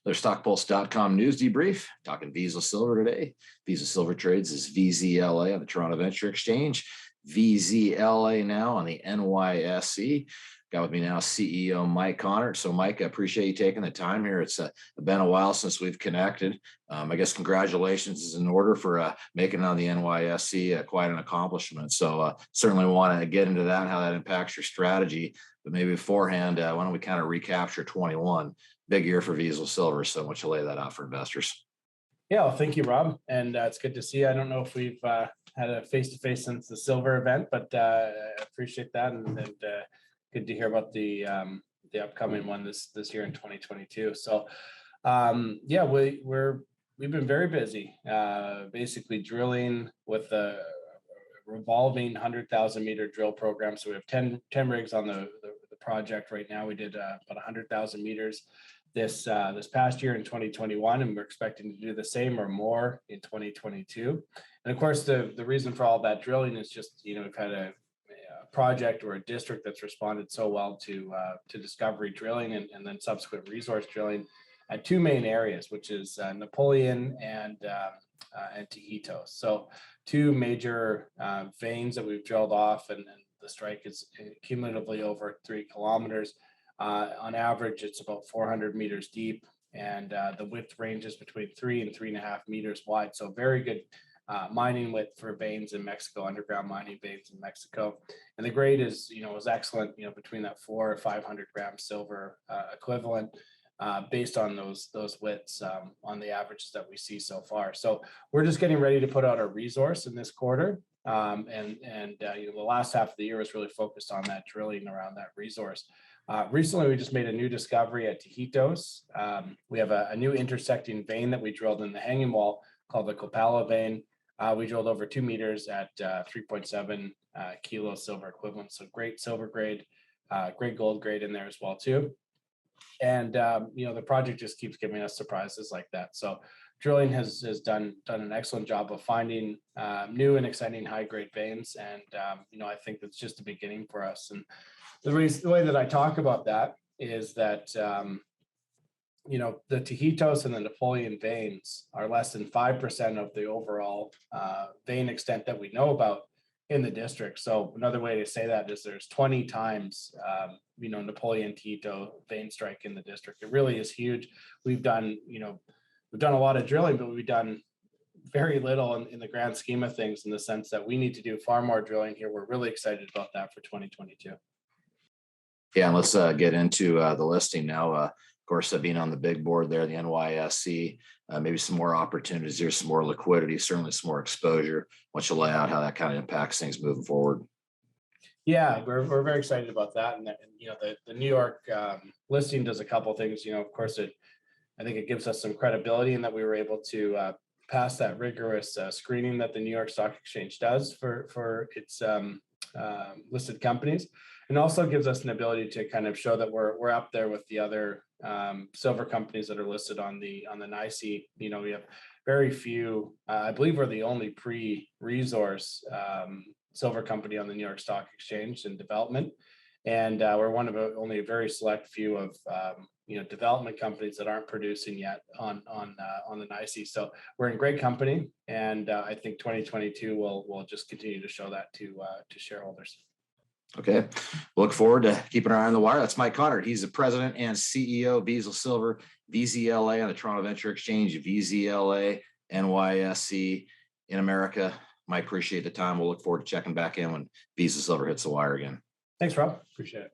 There's StockPulse.com news debrief. Talking Vizsla Silver today. Vizsla Silver trades as VZLA on the Toronto Venture Exchange. VZLA now on the NYSE. Got with me now CEO Mike Konnert. So Mike, I appreciate you taking the time here. It's been a while since we've connected. I guess congratulations is in order for making it on the NYSE, quite an accomplishment. So certainly want to get into that and how that impacts your strategy. But maybe beforehand, why don't we kind of recapture 21? Big year for Vizsla Silver. So much to lay that out for investors. Yeah, well, thank you, Rob. And it's good to see you. I don't know if we've had a face-to-face since the silver event, but I appreciate that. And good to hear about the upcoming one this year in 2022. So yeah, we've been very busy, basically drilling with a revolving 100,000 meter drill program. So we have 10 rigs on the project right now. We did about 100,000 meters this past year in 2021, and we're expecting to do the same or more in 2022. And of course, the reason for all that drilling is just, we've had a project or a district that's responded so well to discovery drilling and then subsequent resource drilling at two main areas, which is Napoleon and Tajitos. So two major veins that we've drilled off, and the strike is cumulatively over 3 kilometers. On average, it's about 400 meters deep, and the width ranges between 3 and 3.5 meters wide. So very good mining width for veins in Mexico, underground mining veins in Mexico. And the grade is, was excellent, between that 400 or 500 gram silver equivalent, based on those widths on the averages that we see so far. So we're just getting ready to put out our resource in this quarter. The last half of the year was really focused on that drilling around that resource. Recently, we just made a new discovery at Tajitos. We have a new intersecting vein that we drilled in the hanging wall called the Copala vein. We drilled over 2 meters at 3.7 kilo silver equivalent. So great silver grade, great gold grade in there as well too. And the project just keeps giving us surprises like that. So drilling has done an excellent job of finding new and exciting high grade veins. And I think that's just the beginning for us. And the way that I talk about that is that the Tajitos and the Napoleon veins are less than 5% of the overall vein extent that we know about in the district. So another way to say that is there's 20 times, Napoleon Tito vein strike in the district. It really is huge. We've done a lot of drilling, but we've done very little in the grand scheme of things, in the sense that we need to do far more drilling here. We're really excited about that for 2022. Yeah, and let's get into the listing now. Of course, being on the big board there, the NYSE, maybe some more opportunities here, some more liquidity, certainly some more exposure. Why don't you lay out how that kind of impacts things moving forward? Yeah, we're very excited about that. And the New York listing does a couple of things. Of course, I think it gives us some credibility in that we were able to pass that rigorous screening that the New York Stock Exchange does for its listed companies, and also gives us an ability to kind of show that we're up there with the other silver companies that are listed on the NYSE. We have very few. I believe we're the only pre-resource silver company on the New York Stock Exchange in development, and we're one of only a very select few of development companies that aren't producing yet on the NYSE. So we're in great company, and I think 2022 will just continue to show that to shareholders. Okay, look forward to keeping our eye on the wire. That's Mike Konnert. He's the president and CEO of Vizsla Silver, VZLA on the Toronto Venture Exchange, VZLA, NYSE in America. Mike, appreciate the time. We'll look forward to checking back in when Vizsla Silver hits the wire again. Thanks, Rob. Appreciate it.